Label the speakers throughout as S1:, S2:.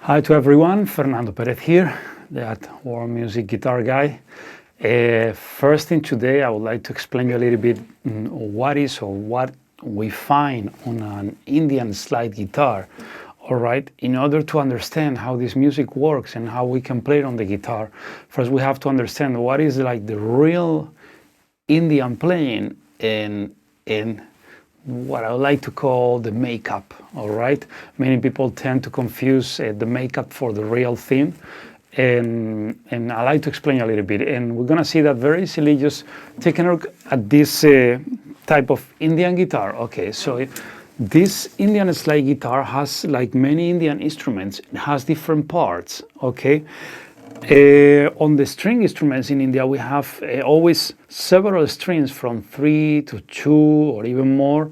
S1: Hi to everyone, Fernando Perez here, that world music guitar guy. First thing today, I would like to explain you a little bit what we find on an Indian slide guitar. All right, in order to understand how this music works and how we can play it on the guitar, first we have to understand what is like the real Indian playing and what I would like to call the makeup. All right, many people tend to confuse the makeup for the real thing, and I like to explain a little bit. And we're gonna see that very easily just taking a look at this type of Indian guitar. Okay, so this Indian slide guitar has, like many Indian instruments, it has different parts. Okay. On the string instruments in India, we have always several strings from 3 to 2 or even more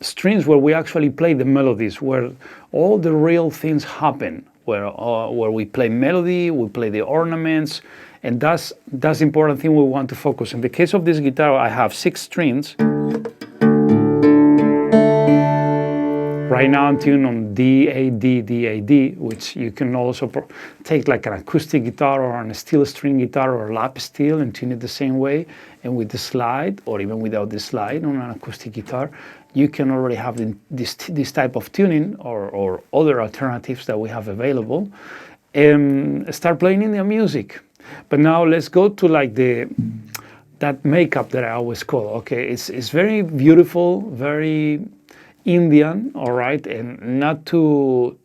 S1: strings where we actually play the melodies, where all the real things happen, where we play melody, we play the ornaments, and that's the important thing we want to focus. In the case of this guitar, I have 6 strings. Right now I'm tuned on D, A, D, D, A, D, which you can also take like an acoustic guitar or a steel string guitar or lap steel and tune it the same way. And with the slide, or even without the slide on an acoustic guitar, you can already have this type of tuning or other alternatives that we have available and start playing Indian music. But now let's go to like that makeup that I always call. Okay, it's very beautiful, very Indian, all right, and not to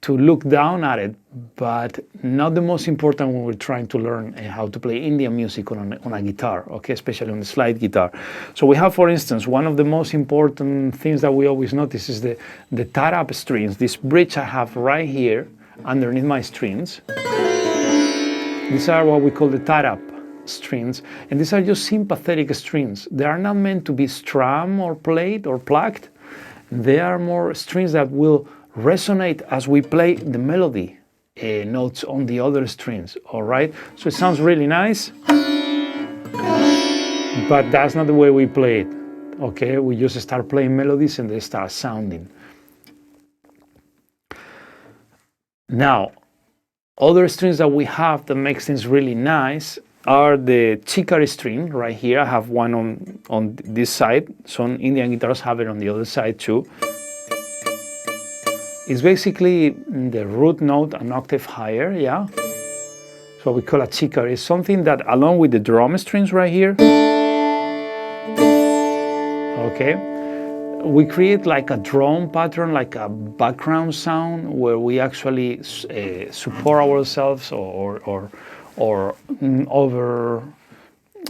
S1: look down at it, but not the most important when we're trying to learn how to play Indian music on a guitar, okay, especially on the slide guitar. So we have, for instance, one of the most important things that we always notice is the tarap strings, this bridge I have right here underneath my strings. These are what we call the tarap strings, and these are just sympathetic strings. They are not meant to be strummed or played or plucked. They are more strings that will resonate as we play the melody notes on the other strings. All right, so it sounds really nice, but that's not the way we play it. Okay, we just start playing melodies and they start sounding. Now, other strings that we have that makes things really nice are the chikari string right here. I have one on this side. Some Indian guitars have it on the other side too. It's basically the root note an octave higher, yeah? So we call a chikari. It's something that, along with the drum strings right here, okay, we create like a drum pattern, like a background sound where we actually support ourselves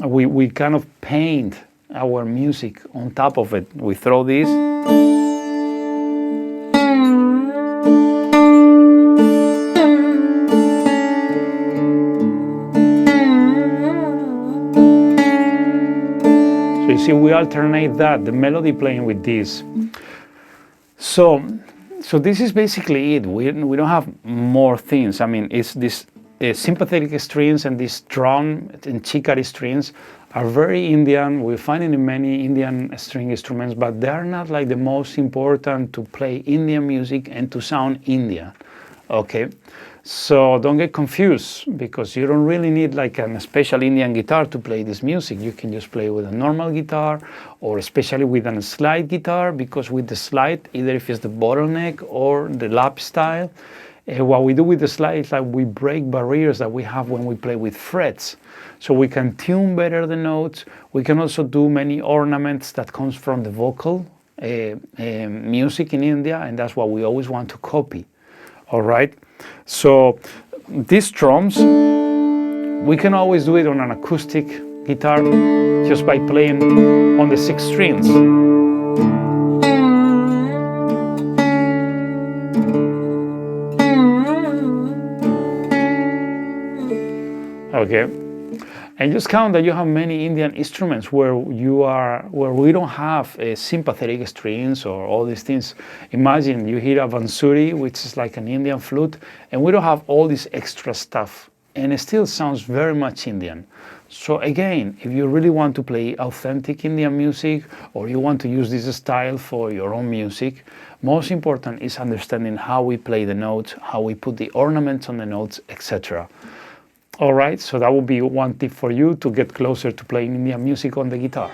S1: we kind of paint our music on top of it. We throw this. So you see, we alternate the melody playing with this. So this is basically it. We don't have more things. I mean, it's this sympathetic strings and these drum and chikari strings are very Indian. We find it in many Indian string instruments, but they are not like the most important to play Indian music and to sound Indian. Okay, so don't get confused, because you don't really need like a special Indian guitar to play this music. You can just play with a normal guitar, or especially with a slide guitar, because with the slide, either if it's the bottleneck or the lap style, what we do with the slide is like we break barriers that we have when we play with frets. So we can tune better the notes. We can also do many ornaments that comes from the vocal music in India, and that's what we always want to copy. All right. So these drums, we can always do it on an acoustic guitar just by playing on the 6 strings. Okay, and just count that you have many Indian instruments where we don't have sympathetic strings or all these things. Imagine you hear a bansuri, which is like an Indian flute, and we don't have all this extra stuff, and it still sounds very much Indian. So again, if you really want to play authentic Indian music, or you want to use this style for your own music, Most important is understanding how we play the notes, how we put the ornaments on the notes, etc. All right, so that would be one tip for you to get closer to playing Indian music on the guitar.